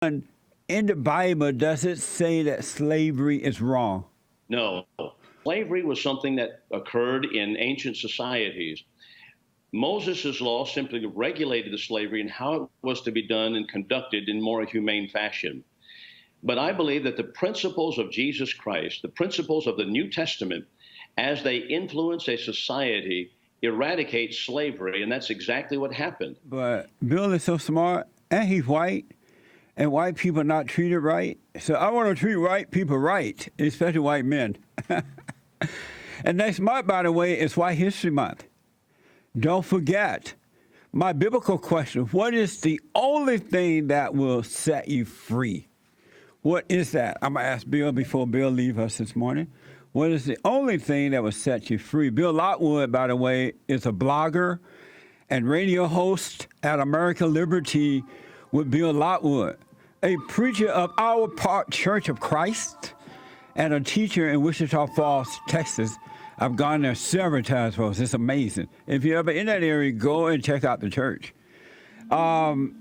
In the Bible, does it say that slavery is wrong? No. Slavery was something that occurred in ancient societies. Moses' law simply regulated the slavery and how it was to be done and conducted in more humane fashion. But I believe that the principles of Jesus Christ, the principles of the New Testament, as they influence a society, eradicate slavery, and that's exactly what happened. But Bill is so smart, and he's white, and white people are not treated right. So I want to treat white people right, especially white men. And next month, by the way, is White History Month. Don't forget, my biblical question, what is the only thing that will set you free? What is that? I'm going to ask Bill before Bill leaves us this morning. What is the only thing that will set you free? Bill Lockwood, by the way, is a blogger and radio host at American Liberty with Bill Lockwood, a preacher of Our Park Church of Christ and a teacher in Wichita Falls, Texas. I've gone there several times, folks. It's amazing. If you're ever in that area, go and check out the church. And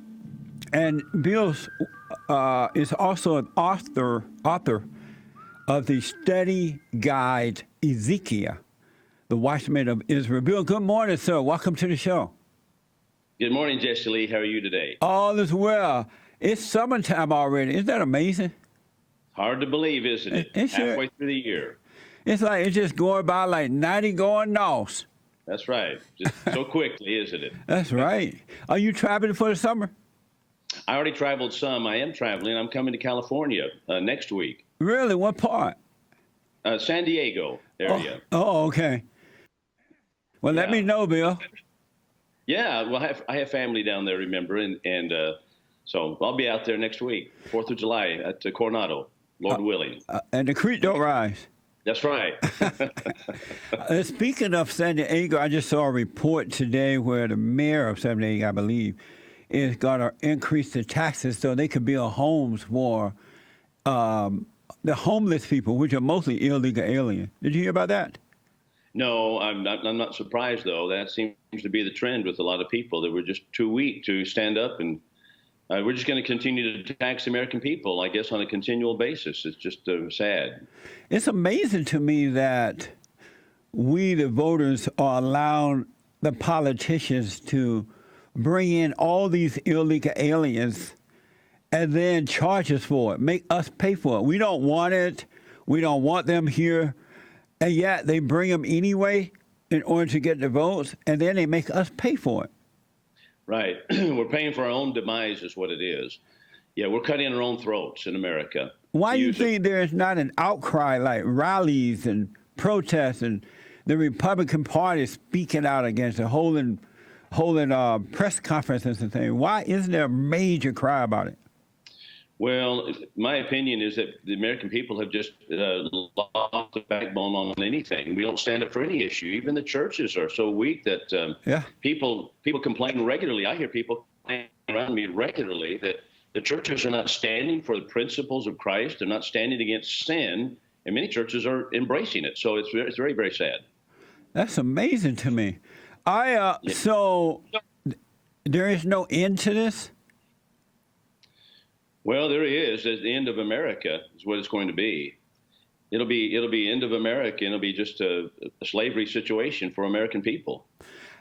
Bill is also an author of the study guide Ezekiel, the Watchman of Israel. Bill, good morning, sir. Welcome to the show. Good morning, Jesse Lee. How are you today? All is well. It's summertime already. Isn't that amazing? Hard to believe, isn't it? Halfway through the year. It's like it's just going by like 90 going north. That's right. Just so quickly, isn't it? That's right. Are you traveling for the summer? I already traveled some. I am traveling. I'm coming to California next week. Really? What part? San Diego area. Oh, okay. Well, let me know, Bill. Yeah, well, I have family down there, remember, and so I'll be out there next week, 4th of July at Coronado, Lord willing. And the creek don't rise. That's right. Speaking of San Diego, I just saw a report today where the mayor of San Diego, I believe, is going to increase the taxes so they could build homes for the homeless people, which are mostly illegal aliens. Did you hear about that? No, I'm not surprised, though. That seems to be the trend with a lot of people, that we're just too weak to stand up, and we're just going to continue to tax the American people, I guess, on a continual basis. It's just sad. It's amazing to me that we, the voters, are allowing the politicians to bring in all these illegal aliens and then charge us for it, make us pay for it. We don't want it. We don't want them here. And yet they bring them anyway in order to get the votes, and then they make us pay for it. Right. We're paying for our own demise is what it is. Yeah, we're cutting our own throats in America. Why do you think there is not an outcry like rallies and protests and the Republican Party speaking out against it, holding press conferences and things? Why isn't there a major cry about it? Well, my opinion is that the American people have just lost the backbone on anything. We don't stand up for any issue. Even the churches are so weak that people complain regularly. I hear people complaining around me regularly that the churches are not standing for the principles of Christ. They're not standing against sin, and many churches are embracing it. So it's very, very sad. That's amazing to me. So there is no end to this? Well, there is. At the end of America is what it's going to be. It'll be end of America, and it'll be just a slavery situation for American people.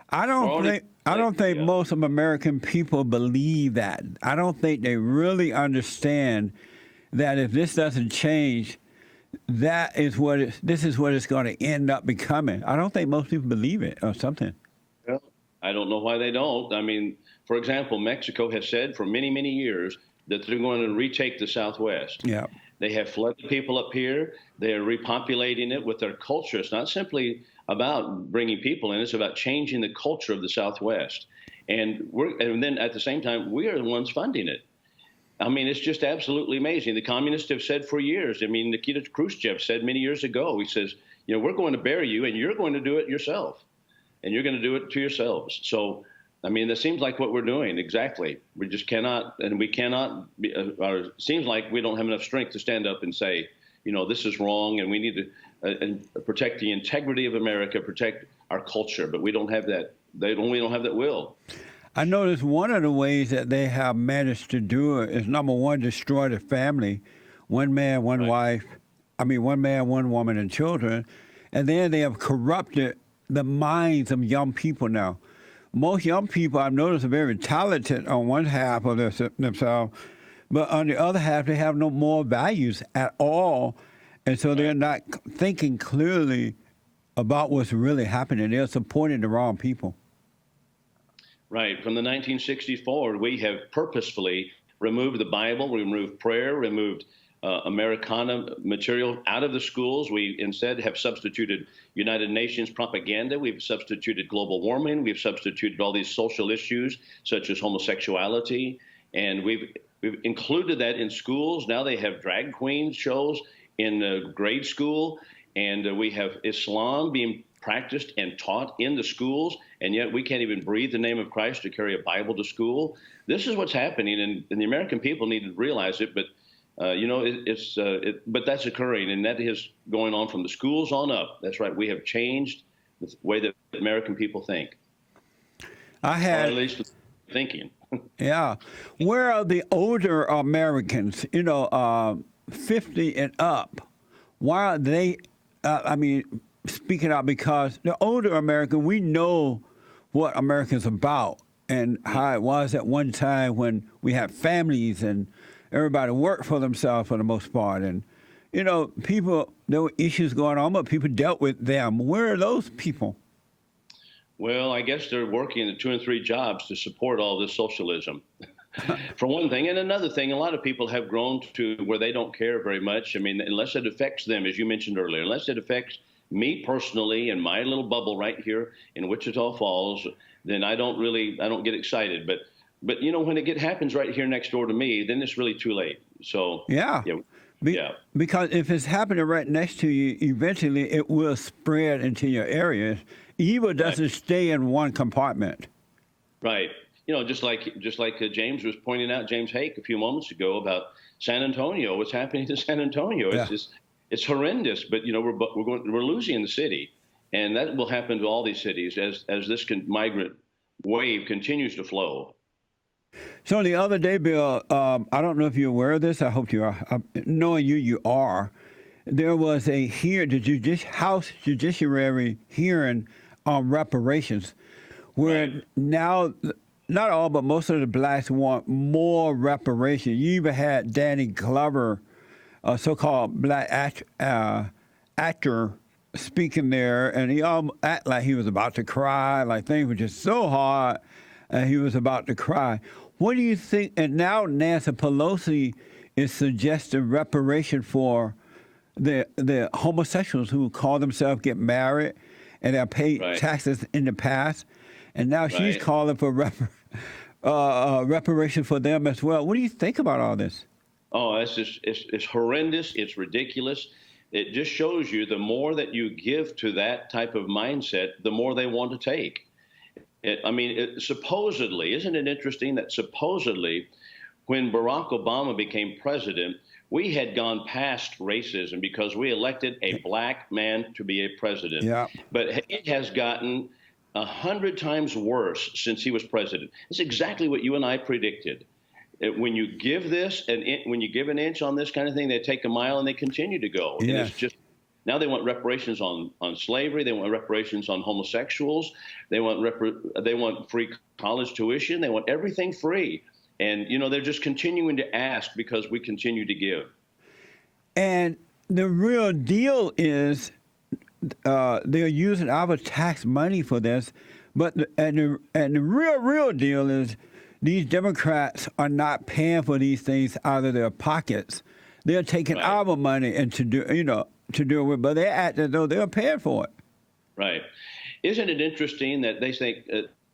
I don't think most of American people believe that. I don't think they really understand that if this doesn't change, this is what it's going to end up becoming. I don't think most people believe it or something. Well, I don't know why they don't. I mean, for example, Mexico has said for many, many years that they're going to retake the Southwest. Yeah. They have flooded people up here. They're repopulating it with their culture. It's not simply about bringing people in. It's about changing the culture of the Southwest. And then at the same time, we are the ones funding it. I mean, it's just absolutely amazing. The communists have said for years. I mean, Nikita Khrushchev said many years ago, he says, we're going to bury you, and you're going to do it yourself. And you're going to do it to yourselves. So, I mean, that seems like what we're doing, exactly. We just cannot, and we cannot, or it seems like we don't have enough strength to stand up and say, this is wrong, and we need to protect the integrity of America, protect our culture, but we don't have that. We don't have that will. I noticed one of the ways that they have managed to do it is number one, destroy the family, one man, one Right. wife. I mean, one man, one woman, and children, and then they have corrupted the minds of young people now. Most young people I've noticed are very talented on one half of themselves, but on the other half they have no moral values at all, and so they're not thinking clearly about what's really happening. They're supporting the wrong people. Right. From the 1960s forward, we have purposefully removed the Bible, removed prayer, removed Americana material out of the schools. We instead have substituted United Nations propaganda. We've substituted global warming. We've substituted all these social issues such as homosexuality. And we've included that in schools. Now they have drag queen shows in grade school. And we have Islam being practiced and taught in the schools, and yet we can't even breathe the name of Christ to carry a Bible to school. This is what's happening, and the American people need to realize it. But but that's occurring, and that is going on from the schools on up. That's right. We have changed the way that American people think. Or at least thinking. Yeah. Where are the older Americans, 50 and up? Why are they, speaking out? Because the older American, we know what America's about and how it was at one time when we had families and everybody worked for themselves for the most part. And, people, there were issues going on, but people dealt with them. Where are those people? Well, I guess they're working 2 and 3 jobs to support all this socialism, for one thing. And another thing, a lot of people have grown to where they don't care very much. I mean, unless it affects them, as you mentioned earlier, unless it affects me personally in my little bubble right here in Wichita Falls, then I don't get excited. But when it happens right here next door to me, then it's really too late. So yeah. Because if it's happening right next to you, eventually it will spread into your area. Evil doesn't stay in one compartment. Right. Just like James was pointing out, James Hake, a few moments ago about San Antonio. What's happening to San Antonio? Yeah. It's horrendous. But we're losing the city, and that will happen to all these cities as this migrant wave continues to flow. So the other day, Bill, I don't know if you're aware of this. I hope you are. Knowing you are. There was the House Judiciary hearing on reparations, where now not all, but most of the blacks want more reparations. You even had Danny Glover, a so-called black actor, speaking there, and he all act like he was about to cry, like things were just so hard, and he was about to cry. What do you think? And now Nancy Pelosi is suggesting reparation for the homosexuals who call themselves get married and have paid taxes in the past, and now she's calling for reparation for them as well. What do you think about all this? Oh, it's horrendous. It's ridiculous. It just shows you the more that you give to that type of mindset, the more they want to take. Supposedly, isn't it interesting that supposedly when Barack Obama became president, we had gone past racism because we elected a black man to be a president. Yeah. But it has gotten 100 times worse since he was president. It's exactly what you and I predicted. When you give this, and when you give an inch on this kind of thing, they take a mile and they continue to go. Yes. And it's just now they want reparations on slavery. They want reparations on homosexuals. They want free college tuition. They want everything free. And, they're just continuing to ask because we continue to give. And the real deal is they're using our tax money for this. But the real deal is these Democrats are not paying for these things out of their pockets. They're taking our money and to do it with, but they act as though they're paying for it. Right. Isn't it interesting that they think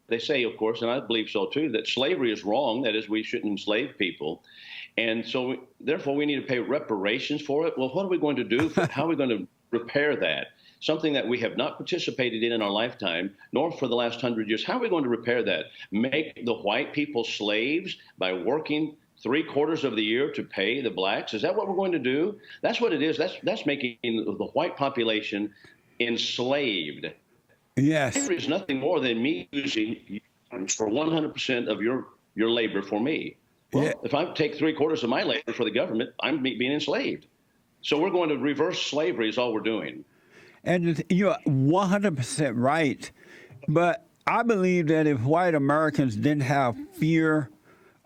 they say, of course, and I believe so too, that slavery is wrong. That is, we shouldn't enslave people. And so, therefore, we need to pay reparations for it. Well, what are we going to do? How are we going to repair that? Something that we have not participated in our lifetime, nor for the last 100 years. How are we going to repair that? Make the white people slaves by working 3/4 of the year to pay the blacks? Is that what we're going to do? That's what it is. That's making the white population enslaved. Yes. Slavery is nothing more than me using for 100% of your labor for me. Well, Yeah. if I take 3/4 of my labor for the government, I'm being enslaved. So we're going to reverse slavery is all we're doing. And you're 100% right. But I believe that if white Americans didn't have fear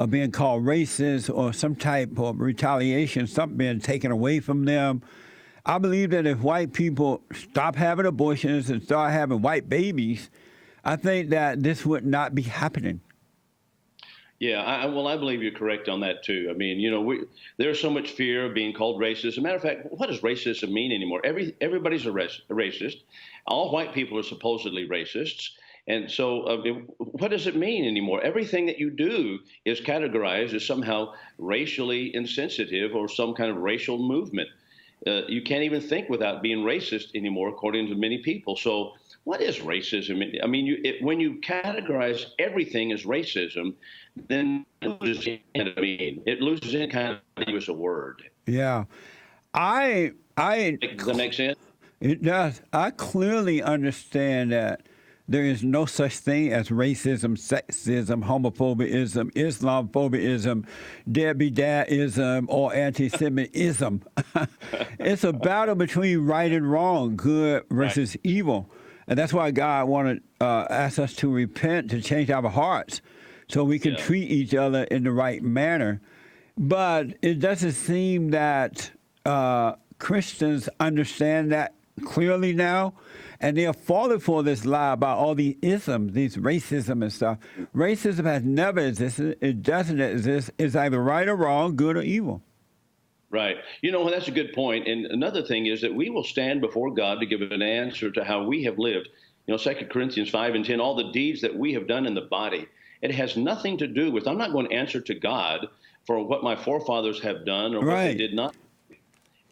of being called racist or some type of retaliation, something being taken away from them, I believe that if white people stop having abortions and start having white babies, I think that this would not be happening. Yeah, I believe you're correct on that too. I mean, there's so much fear of being called racist. As a matter of fact, what does racism mean anymore? Everybody's a racist. All white people are supposedly racists. And so what does it mean anymore? Everything that you do is categorized as somehow racially insensitive or some kind of racial movement. You can't even think without being racist anymore, according to many people. So what is racism? I mean, when you categorize everything as racism, then it loses any meaning. It loses any kind of value as a word. Yeah. Does that make sense? It does. I clearly understand that there is no such thing as racism, sexism, homophobism, Islamophobism, deadbeat dadism, or anti-Semitism. It's a battle between right and wrong, good versus evil. And that's why God wanted ask us to repent, to change our hearts, so we can treat each other in the right manner. But it doesn't seem that Christians understand that clearly now, and they are falling for this lie about all these isms, these racism and stuff. Racism has never existed. It doesn't exist. It's either right or wrong, good or evil. Right. That's a good point. And another thing is that we will stand before God to give an answer to how we have lived. 2 Corinthians 5:10, all the deeds that we have done in the body. It has nothing to do with, I'm not going to answer to God for what my forefathers have done or what they did not.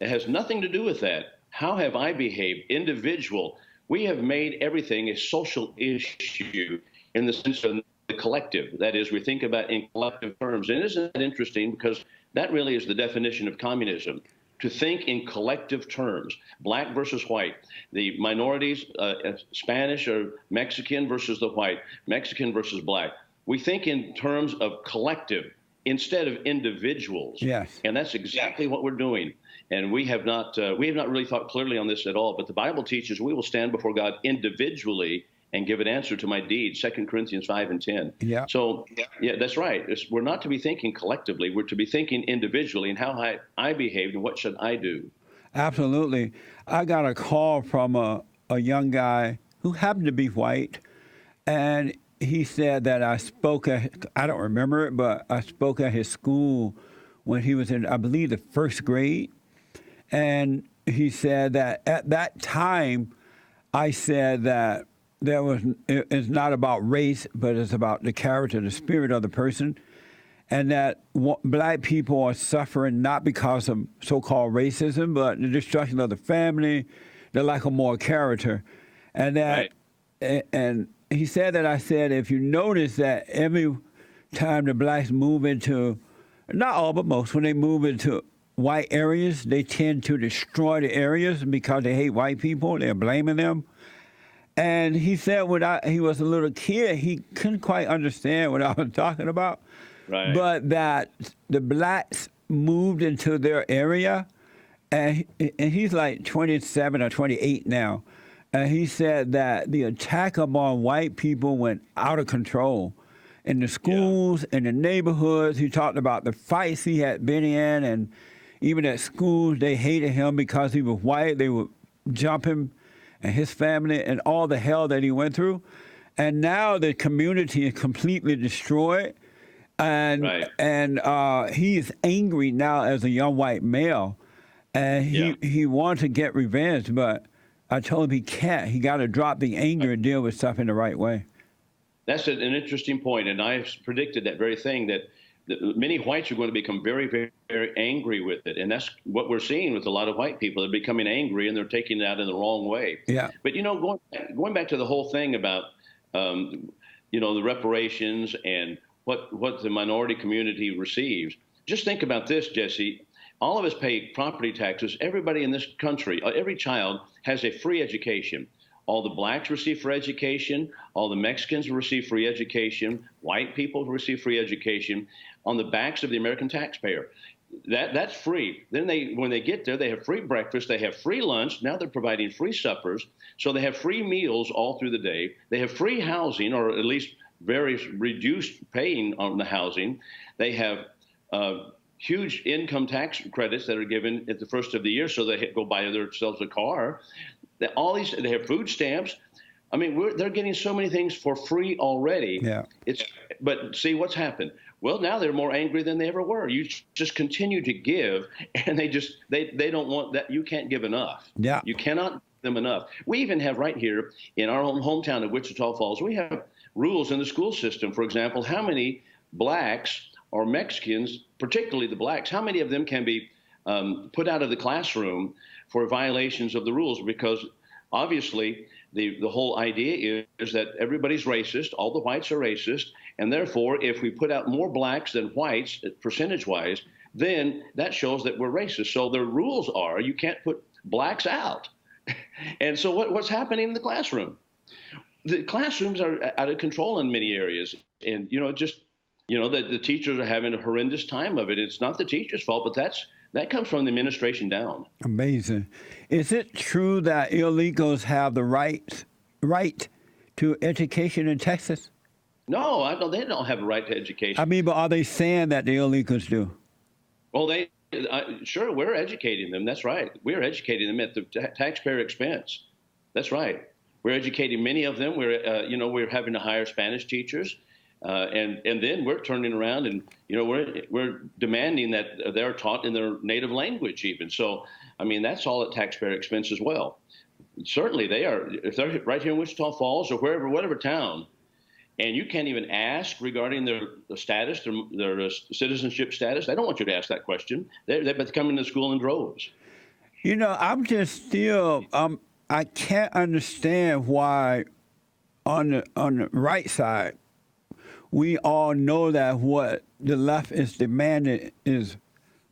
It has nothing to do with that. How have I behaved? Individual. We have made everything a social issue in the sense of the collective. That is, we think about in collective terms. And isn't that interesting? Because that really is the definition of communism, to think in collective terms, black versus white, the minorities, Spanish or Mexican versus the white, Mexican versus black. We think in terms of collective instead of individuals. Yes. And that's exactly what we're doing. And we have not really thought clearly on this at all. But the Bible teaches we will stand before God individually and give an answer to my deeds, 2 Corinthians 5:10. Yeah. So, that's right. We're not to be thinking collectively. We're to be thinking individually and how I behaved and what should I do. Absolutely. I got a call from a young guy who happened to be white, and he said that I don't remember it, but I spoke at his school when he was in, I believe, the first grade. And he said that at that time, I said that it's not about race, but it's about the character, the spirit of the person, and that black people are suffering not because of so-called racism, but the destruction of the family, the lack of moral character, and that, and he said that I said, if you notice that every time the blacks move into, not all but most, when they move into white areas, they tend to destroy the areas because they hate white people. They're blaming them. And he said when he was a little kid, he couldn't quite understand what I was talking about. Right. But that the blacks moved into their area, and he's like 27 or 28 now. And he said that the attack among white people went out of control. In the schools, in the neighborhoods, he talked about the fights he had been in, and even at schools, they hated him because he was white. They would jump him and his family and all the hell that he went through. And now the community is completely destroyed. And he is angry now as a young white male. And he wants to get revenge, but I told him he can't. He got to drop the anger and deal with stuff in the right way. That's an interesting point, and I've predicted that very thing, that many whites are going to become very, very, very angry with it. And that's what we're seeing with a lot of white people. They're becoming angry, and they're taking it out in the wrong way. Yeah. But, going back to the whole thing about, the reparations and what the minority community receives, just think about this, Jesse. All of us pay property taxes. Everybody in this country, every child has a free education. All the blacks receive free education. All the Mexicans receive free education. White people receive free education on the backs of the American taxpayer. That's free. Then when they get there, they have free breakfast. They have free lunch. Now they're providing free suppers. So they have free meals all through the day. They have free housing, or at least very reduced paying on the housing. They have huge income tax credits that are given at the first of the year, so they go buy themselves a car. They have food stamps. I mean, they're getting so many things for free already. Yeah. But see what's happened. Well, now they're more angry than they ever were. You just continue to give, and they don't want that. You can't give enough. Yeah. You cannot give them enough. We even have right here in our hometown of Wichita Falls, we have rules in the school system. For example, how many blacks or Mexicans, particularly the blacks, how many of them can be put out of the classroom for violations of the rules? Because obviously the whole idea is that everybody's racist, all the whites are racist, and therefore if we put out more blacks than whites, percentage-wise, then that shows that we're racist. So the rules are you can't put blacks out. And so what's happening in the classroom? The classrooms are out of control in many areas, and the teachers are having a horrendous time of it. It's not the teacher's fault, but that comes from the administration down. Amazing. Is it true that illegals have the right to education in Texas? No, they don't have a right to education. I mean, but are they saying that the illegals do? Well, sure, we're educating them. That's right. We're educating them at the taxpayer expense. That's right. We're educating many of them. We're having to hire Spanish teachers. And then we're turning around and, we're demanding that they're taught in their native language even. So, I mean, that's all at taxpayer expense as well. Certainly they are, if they're right here in Wichita Falls or whatever town, and you can't even ask regarding their status, their citizenship status. They don't want you to ask that question. They're coming to school in droves. I'm just still, I can't understand why on the right side, we all know that what the left is demanding is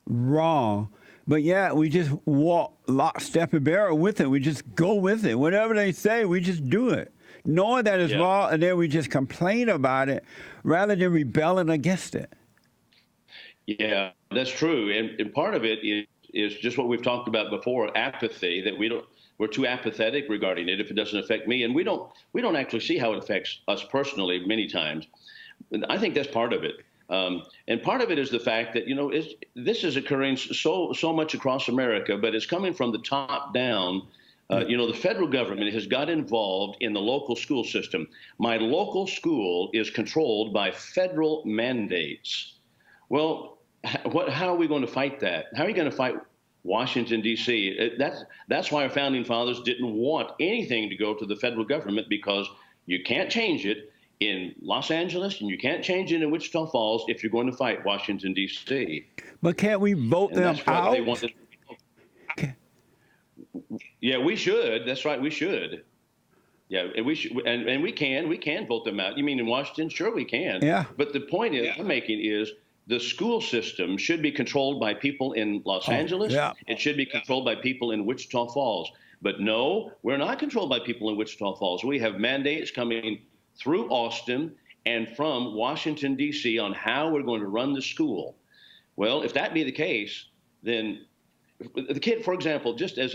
wrong, but we just walk lockstep and barrel with it. We just go with it. Whatever they say, we just do it, knowing that it's wrong, and then we just complain about it rather than rebelling against it. Yeah, that's true, and part of it is just what we've talked about before: apathy. That we're too apathetic regarding it if it doesn't affect me, and we don't actually see how it affects us personally many times. I think that's part of it. And part of it is the fact that, this is occurring so much across America, but it's coming from the top down. The federal government has got involved in the local school system. My local school is controlled by federal mandates. Well, how are we going to fight that? How are you going to fight Washington, D.C.? That's why our founding fathers didn't want anything to go to the federal government, because you can't change it in Los Angeles, and you can't change it in Wichita Falls if you're going to fight Washington, D.C. But can't we vote them out? They wanted. Yeah, we should. That's right, we should. Yeah, and we should, and we can vote them out. You mean in Washington? Sure, we can. Yeah. But the point I'm making is the school system should be controlled by people in Los Angeles. Yeah. It should be controlled by people in Wichita Falls. But no, we're not controlled by people in Wichita Falls. We have mandates coming through Austin and from Washington, D.C. on how we're going to run the school. Well, if that be the case, then the kid, for example, just as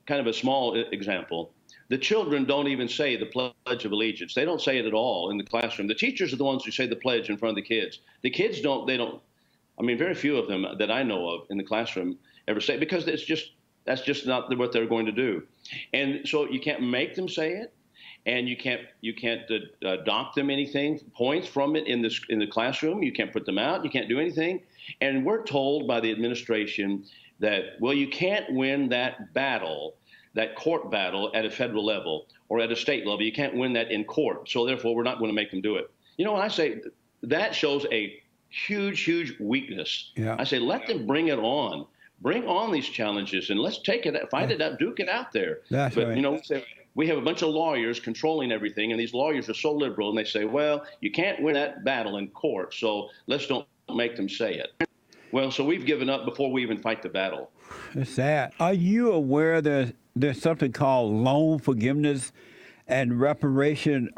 kind of a small example, the children don't even say the Pledge of Allegiance. They don't say it at all in the classroom. The teachers are the ones who say the pledge in front of the kids. The kids don't, very few of them that I know of in the classroom ever say it, because that's just not what they're going to do. And so you can't make them say it. And you can't dock them anything, points from it in the classroom. You can't put them out. You can't do anything. And we're told by the administration that, well, you can't win that battle, that court battle at a federal level or at a state level. You can't win that in court. So therefore, we're not going to make them do it. When I say that shows a huge, huge weakness. Yeah. I say, let them bring it on. Bring on these challenges, and let's take it, fight it out, duke it out there. That's right. We have a bunch of lawyers controlling everything, and these lawyers are so liberal, and they say, well, you can't win that battle in court, so let's don't make them say it. Well, so we've given up before we even fight the battle. It's sad. Are you aware there's something called loan forgiveness and reparation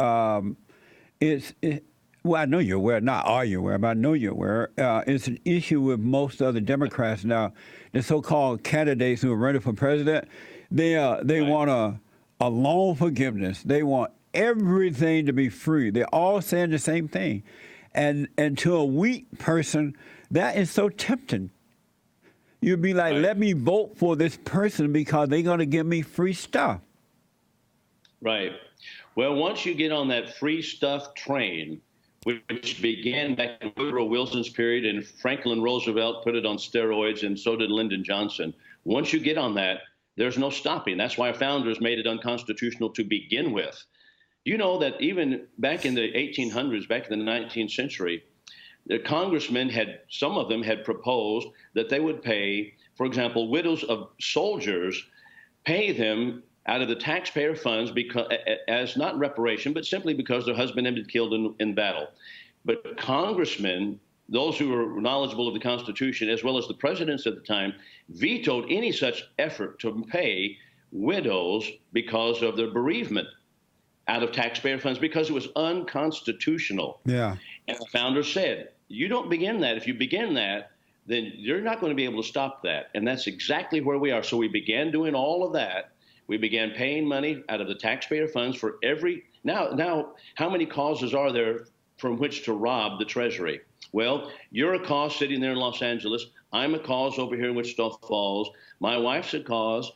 well, I know you're aware, not are you aware, but I know you're aware. It's an issue with most other Democrats now. The so-called candidates who are running for president, they Right. want a loan forgiveness. They want everything to be free. They're all saying the same thing, and to a weak person, that is so tempting. You'd be like, Right. let me vote for this person because they're going to give me free stuff. Right. Well, once you get on that free stuff train, which began back in Woodrow Wilson's period, and Franklin Roosevelt put it on steroids, and so did Lyndon Johnson. Once you get on that, there's no stopping. That's why our founders made it unconstitutional to begin with. You know that even back in the 1800s, back in the 19th century, the congressmen some of them had proposed that they would pay, for example, widows of soldiers, pay them out of the taxpayer funds because, as not reparation, but simply because their husband had been killed in battle. But congressmen, those who were knowledgeable of the Constitution, as well as the presidents at the time, vetoed any such effort to pay widows because of their bereavement out of taxpayer funds, because it was unconstitutional. Yeah. And the founders said, you don't begin that. If you begin that, then you're not going to be able to stop that. And that's exactly where we are. So we began doing all of that. We began paying money out of the taxpayer funds for every, now, how many causes are there from which to rob the Treasury? Well, you're a cause sitting there in Los Angeles. I'm a cause over here in Wichita Falls. My wife's a cause.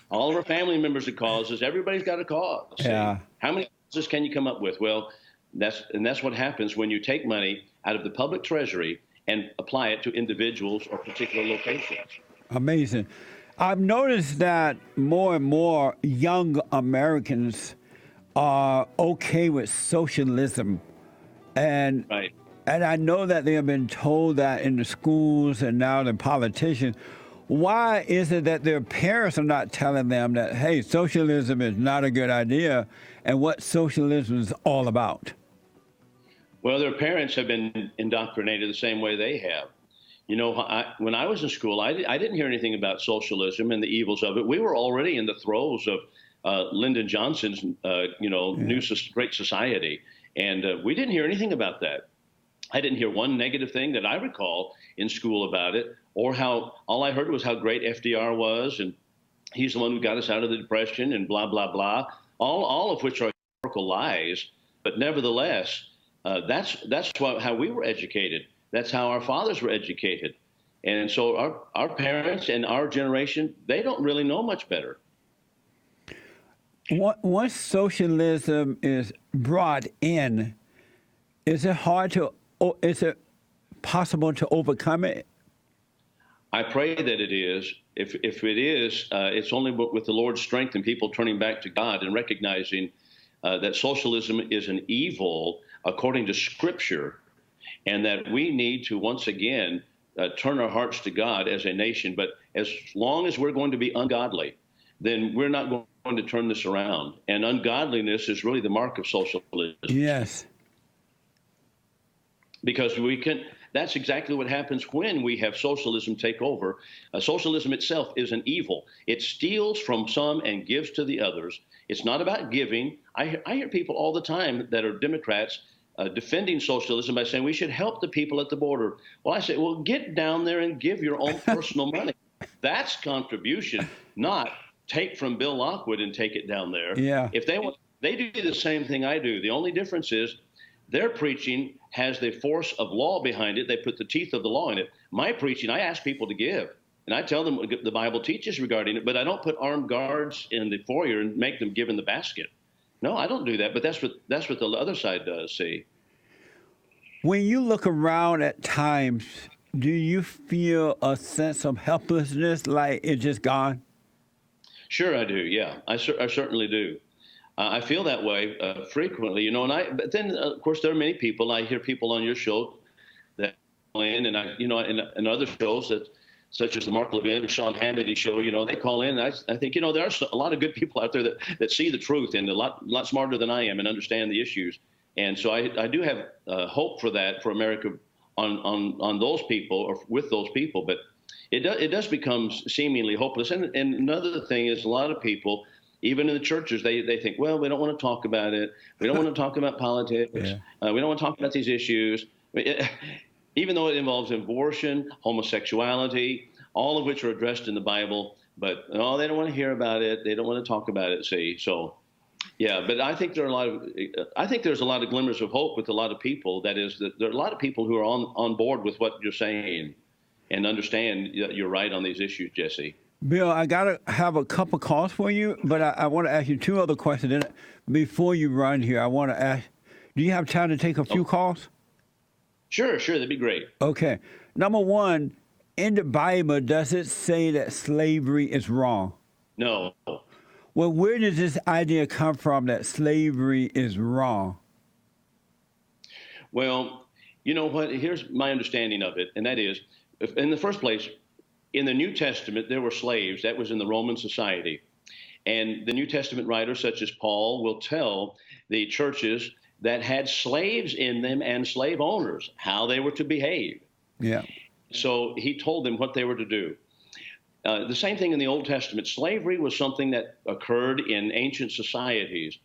All of our family members are causes. Everybody's got a cause. Yeah. How many causes can you come up with? Well, that's what happens when you take money out of the public treasury and apply it to individuals or particular locations. Amazing. I've noticed that more and more young Americans are okay with socialism. And Right. and I know that they have been told that in the schools and now the politicians. Why is it that their parents are not telling them that, hey, socialism is not a good idea and what socialism is all about? Well, their parents have been indoctrinated the same way they have. You know, when I was in school, I didn't hear anything about socialism and the evils of it. We were already in the throes of Lyndon Johnson's, new Great Society, and we didn't hear anything about that. I didn't hear one negative thing that I recall in school about it, or how all I heard was how great FDR was, and he's the one who got us out of the Depression, and blah, blah, blah, all of which are historical lies. But nevertheless, that's how we were educated. That's how our fathers were educated. And so our parents and our generation, they don't really know much better. Once socialism is brought in, is it possible to overcome it? I pray that it is. If it is, it's only with the Lord's strength and people turning back to God and recognizing that socialism is an evil according to Scripture, and that we need to once again turn our hearts to God as a nation. But as long as we're going to be ungodly, then we're not going to turn this around. And ungodliness is really the mark of socialism. Yes. Because that's exactly what happens when we have socialism take over. Socialism itself is an evil. It steals from some and gives to the others. It's not about giving. I hear people all the time that are Democrats defending socialism by saying we should help the people at the border. Well, I say, well, get down there and give your own personal money. That's contribution, not take from Bill Lockwood and take it down there. Yeah. If they do the same thing I do. The only difference is their preaching has the force of law behind it. They put the teeth of the law in it. My preaching, I ask people to give, and I tell them what the Bible teaches regarding it, but I don't put armed guards in the foyer and make them give in the basket. No, I don't do that, but that's what the other side does, see. When you look around at times, do you feel a sense of helplessness, like it's just gone? Sure, I do, yeah. I certainly do. I feel that way frequently, but then, of course, there are many people. I hear people on your show that call in, and in other shows such as the Mark Levin and Sean Hannity show, they call in. And I think, there are a lot of good people out there that see the truth and a lot smarter than I am and understand the issues. And so I do have hope for that, for America on those people or with those people. But it does become seemingly hopeless. And another thing is a lot of people, even in the churches, they think, well, we don't want to talk about it. We don't want to talk about politics. Yeah. We don't want to talk about these issues. Even though it involves abortion, homosexuality, all of which are addressed in the Bible, but no, they don't want to hear about it. They don't want to talk about it. See, so yeah, but I think there's a lot of glimmers of hope with a lot of people. That is, that there are a lot of people who are on board with what you're saying and understand that you're right on these issues, Jesse. Bill, I got to have a couple calls for you, but I want to ask you two other questions. Then before you run here, I want to ask, do you have time to take a few calls? Sure, that'd be great. Okay. Number one, in the Bible, does it say that slavery is wrong? No. Well, where does this idea come from that slavery is wrong? Well, you know what? Here's my understanding of it, and that is, in the first place, in the New Testament, there were slaves. That was in the Roman society. And the New Testament writers, such as Paul, will tell the churches that had slaves in them and slave owners how they were to behave. Yeah. So he told them what they were to do. The same thing in the Old Testament. Slavery was something that occurred in ancient societies.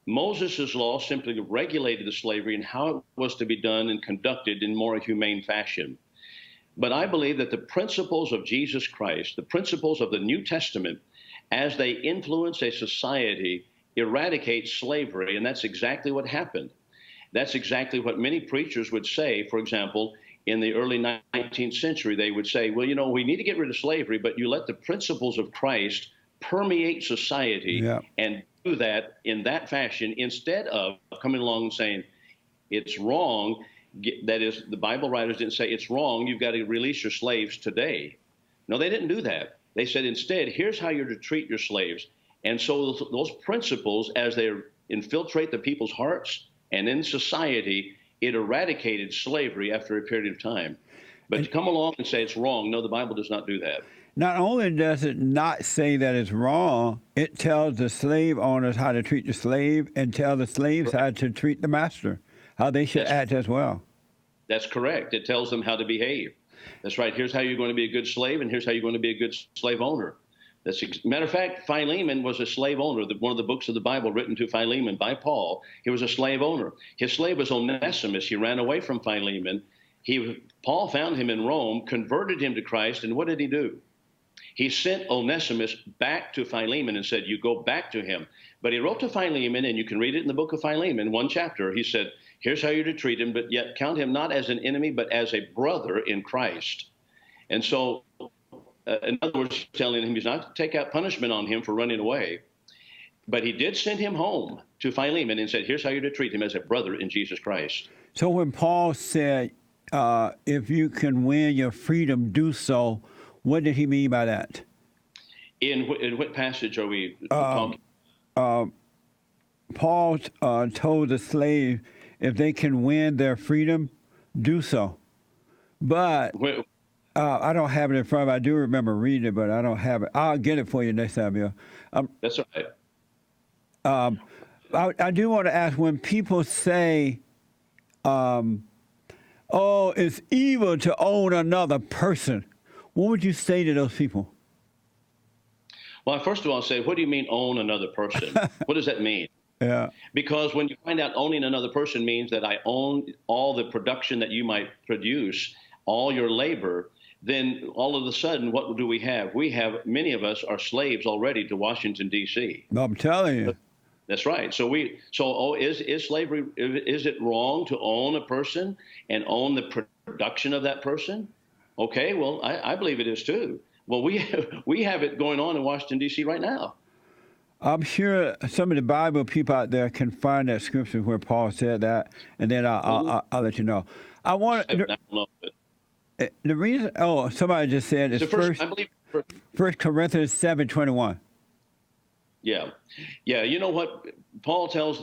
Moses' law simply regulated the slavery and how it was to be done and conducted in more humane fashion. But I believe that the principles of Jesus Christ, the principles of the New Testament, as they influence a society, eradicate slavery, and that's exactly what happened. That's exactly what many preachers would say. For example, in the early 19th century, they would say, well, you know, we need to get rid of slavery, but you let the principles of Christ permeate society and do that in that fashion instead of coming along and saying it's wrong. That is, the Bible writers didn't say it's wrong, you've got to release your slaves today. No, they didn't do that. They said instead, here's how you're to treat your slaves. And so those principles, as they infiltrate the people's hearts and in society, it eradicated slavery after a period of time. But to come along and say it's wrong, no, the Bible does not do that. Not only does it not say that it's wrong, it tells the slave owners how to treat the slave and tell the slaves how to treat the master, how they should act as well. That's correct. It tells them how to behave. That's right. Here's how you're going to be a good slave, and here's how you're going to be a good slave owner. Matter of fact, Philemon was a slave owner. One of the books of the Bible written to Philemon by Paul, he was a slave owner. His slave was Onesimus. He ran away from Philemon. Paul found him in Rome, converted him to Christ, and what did he do? He sent Onesimus back to Philemon and said, you go back to him. But he wrote to Philemon, and you can read it in the book of Philemon, one chapter. He said, here's how you're to treat him, but yet count him not as an enemy, but as a brother in Christ. And so, in other words, telling him he's not to take out punishment on him for running away. But he did send him home to Philemon and said, here's how you're to treat him as a brother in Jesus Christ. So when Paul said, if you can win your freedom, do so, what did he mean by that? In what passage are we talking? Paul told the slave, if they can win their freedom, do so. But I don't have it in front of me. I do remember reading it, but I don't have it. I'll get it for you next time, Bill. That's all right. I do want to ask, when people say, oh, it's evil to own another person, what would you say to those people? Well, first of all, I'll say, what do you mean own another person? What does that mean? Yeah. Because when you find out owning another person means that I own all the production that you might produce, all your labor, then all of a sudden, what do we have? We have, many of us are slaves already to Washington, D.C. I'm telling you. That's right. Is slavery, is it wrong to own a person and own the production of that person? Okay, well, I believe it is too. Well, we have it going on in Washington, D.C. right now. I'm sure some of the Bible people out there can find that scripture where Paul said that, and then I'll let you know. I want the reason. Oh, somebody just said it's First Corinthians 7:21. Yeah. You know what Paul tells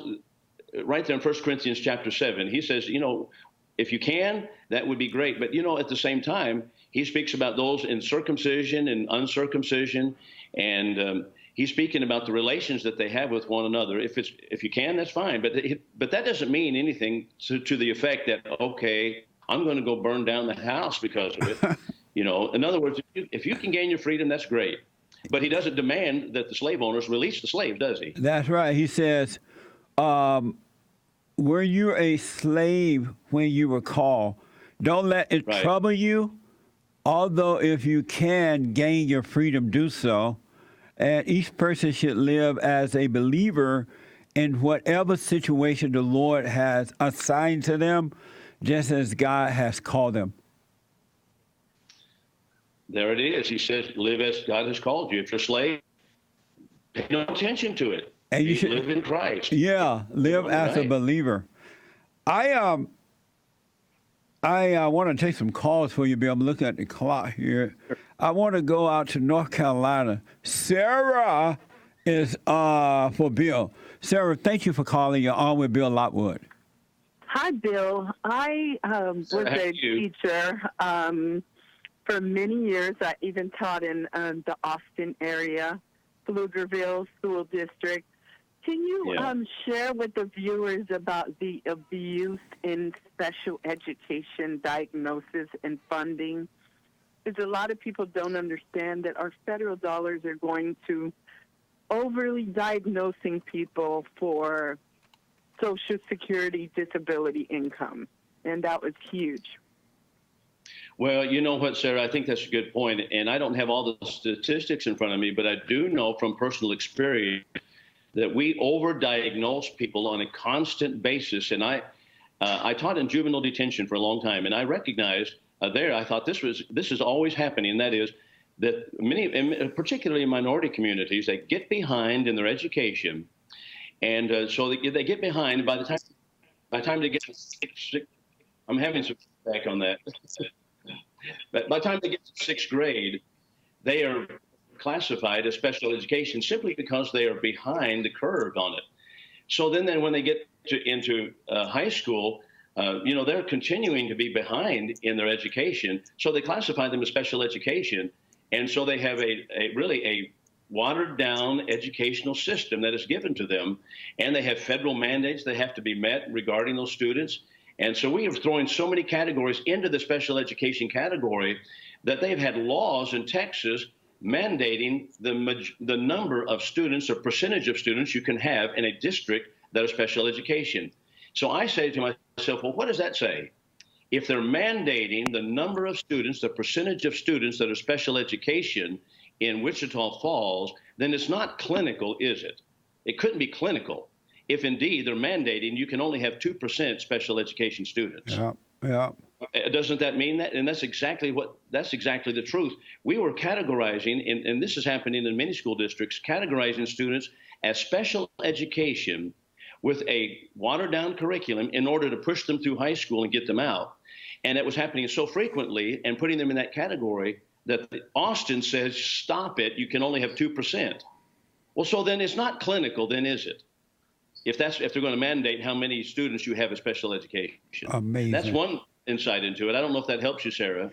right there in 1 Corinthians chapter 7. He says, if you can, that would be great. But at the same time, he speaks about those in circumcision and uncircumcision, and he's speaking about the relations that they have with one another. If you can, that's fine. But that doesn't mean anything to the effect that, okay, I'm going to go burn down the house because of it. In other words, if you can gain your freedom, that's great. But he doesn't demand that the slave owners release the slave, does he? That's right. He says, were you a slave when you were called? Don't let it Right. trouble you. Although if you can gain your freedom, do so. And each person should live as a believer in whatever situation the Lord has assigned to them, just as God has called them. There it is. He says, live as God has called you. If you're a slave, pay no attention to it. And you should live in Christ. Yeah, live as a Right. believer. I want to take some calls for you, Bill. I'm looking at the clock here. I want to go out to North Carolina. Sarah is for Bill. Sarah, thank you for calling. You're on with Bill Lockwood. Hi, Bill. I was How are a you? teacher for many years. I even taught in the Austin area, Pflugerville School District. Can you Yeah. share with the viewers about the abuse in special education diagnosis and funding? Because a lot of people don't understand that our federal dollars are going to overly diagnosing people for Social Security disability income, and that was huge. Well, you know what, Sarah, I think that's a good point. And I don't have all the statistics in front of me, but I do know from personal experience that we overdiagnose people on a constant basis. And I taught in juvenile detention for a long time, and I recognized I thought this is always happening, and that is that many, and particularly in minority communities, they get behind in their education, and so they get behind. By the time they get to I'm having some feedback on that. But by the time they get to sixth grade, they are classified as special education simply because they are behind the curve on it. So then when they get into high school, they're continuing to be behind in their education. So they classify them as special education. And so they have a watered down educational system that is given to them. And they have federal mandates that have to be met regarding those students. And so we are throwing so many categories into the special education category that they've had laws in Texas mandating the number of students or percentage of students you can have in a district that are special education. So I say to myself, well, what does that say? If they're mandating the number of students, the percentage of students that are special education in Wichita Falls, then it's not clinical, is it? It couldn't be clinical if indeed they're mandating you can only have 2% special education students. Yeah. Doesn't that mean that? And that's exactly the truth. We were categorizing, and this is happening in many school districts, categorizing students as special education with a watered down curriculum in order to push them through high school and get them out. And it was happening so frequently and putting them in that category that Austin says, stop it, you can only have 2%. Well, so then it's not clinical, then is it? If they're going to mandate how many students you have in special education. Amazing. That's one insight into it. I don't know if that helps you, Sarah.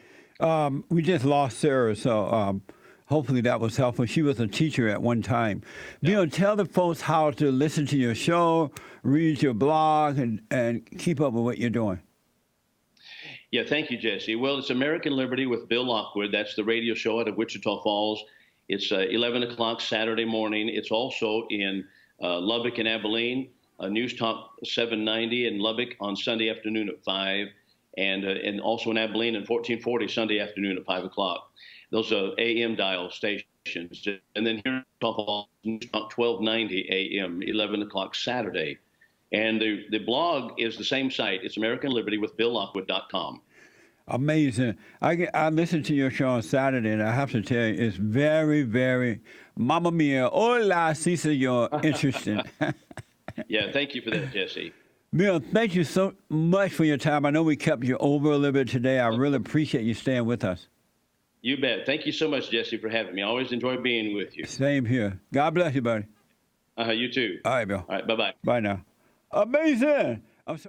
We just lost Sarah, so hopefully that was helpful. She was a teacher at one time. Bill, tell the folks how to listen to your show, read your blog, and keep up with what you're doing. Yeah, thank you, Jesse. Well, it's American Liberty with Bill Lockwood. That's the radio show out of Wichita Falls. It's 11 o'clock Saturday morning. It's also in Lubbock and Abilene, News Talk 790 in Lubbock on Sunday afternoon at 5, and also in Abilene at 1440 Sunday afternoon at 5 o'clock. Those are AM dial stations. And then here in Wichita Falls, News Talk 1290 AM, 11 o'clock Saturday. And the blog is the same site. It's American Liberty with BillLockwood.com. Amazing. I listened to your show on Saturday, and I have to tell you, it's very, very, mamma mia, hola, sí, señor, interesting. Yeah, thank you for that, Jesse. Bill, thank you so much for your time. I know we kept you over a little bit today. I really appreciate you staying with us. You bet. Thank you so much, Jesse, for having me. I always enjoy being with you. Same here. God bless you, buddy. You too. All right, Bill. All right, bye-bye. Bye now. Amazing.